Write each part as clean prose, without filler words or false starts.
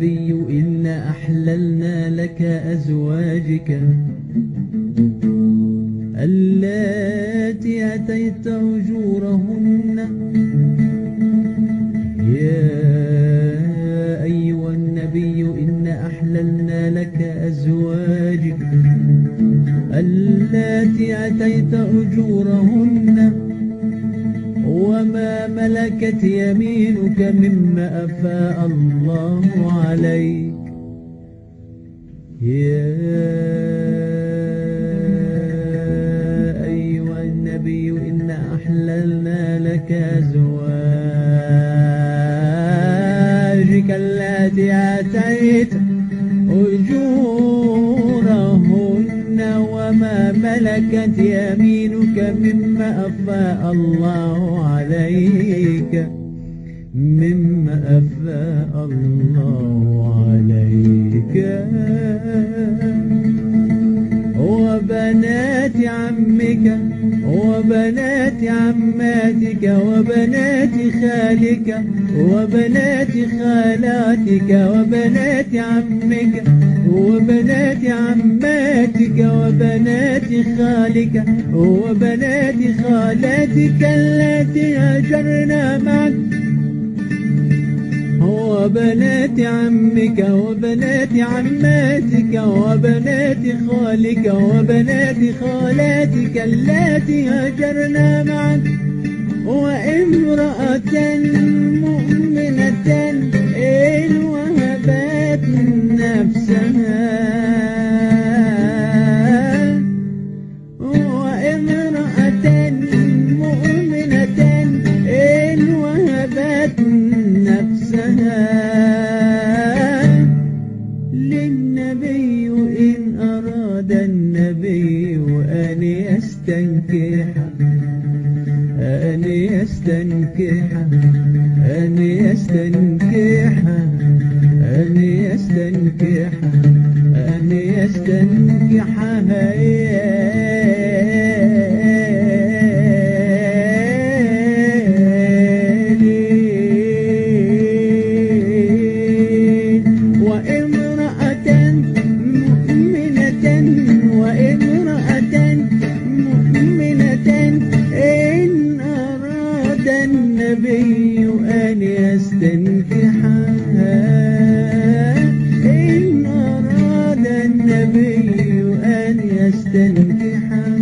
النبي إنا أحللنا لك أزواجك اللاتي آتيت أجورهن يا أيها النبي إنا أحللنا لك أزواجك اللاتي آتيت أجورهن وما ملكت يمينك مما أفاء الله عليك يا أيها النبي إنا أحللنا لك أزواجك اللاتي آتيت أجورهن وما ملكت يمينك مما أفاء الله عليك وبنات عمك وبنات عماتك وبنات خالك وبنات خالاتك وبنات عمك وبنات عماتك وبنات خالك وبنات خالاتك اللاتي هاجرن معك وبنات عمك وبنات عماتك وبنات خالك وبنات خالاتك اللاتي هاجرن معك وامرأة مؤمنة إن وهبت نفسها وامرأة مؤمنة إن وهبت نفسها للنبي إن أراد النبي أن يستنكحها أن يستنكحها أن يستنكحها أن يستنكحها أن يستنكحها النبي أن يستنكحها إن أراد النبي أن يستنكحها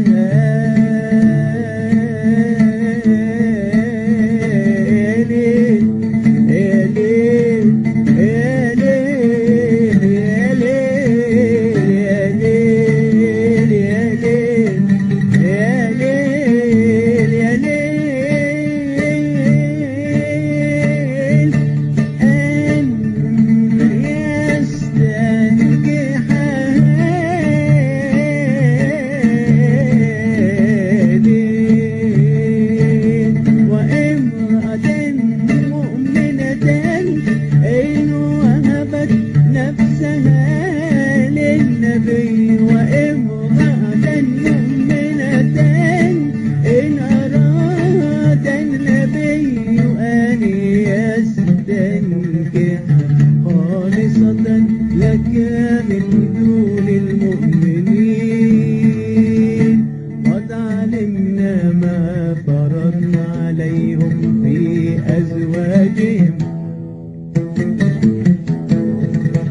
من دون المؤمنين قد علمنا ما فرضنا عليهم في أزواجهم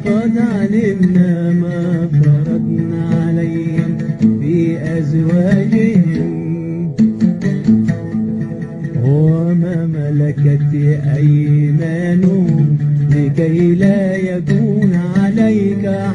قد علمنا ما فرضنا عليهم في أزواجهم وما ملكت أيمانهم لكي لا يكون عليك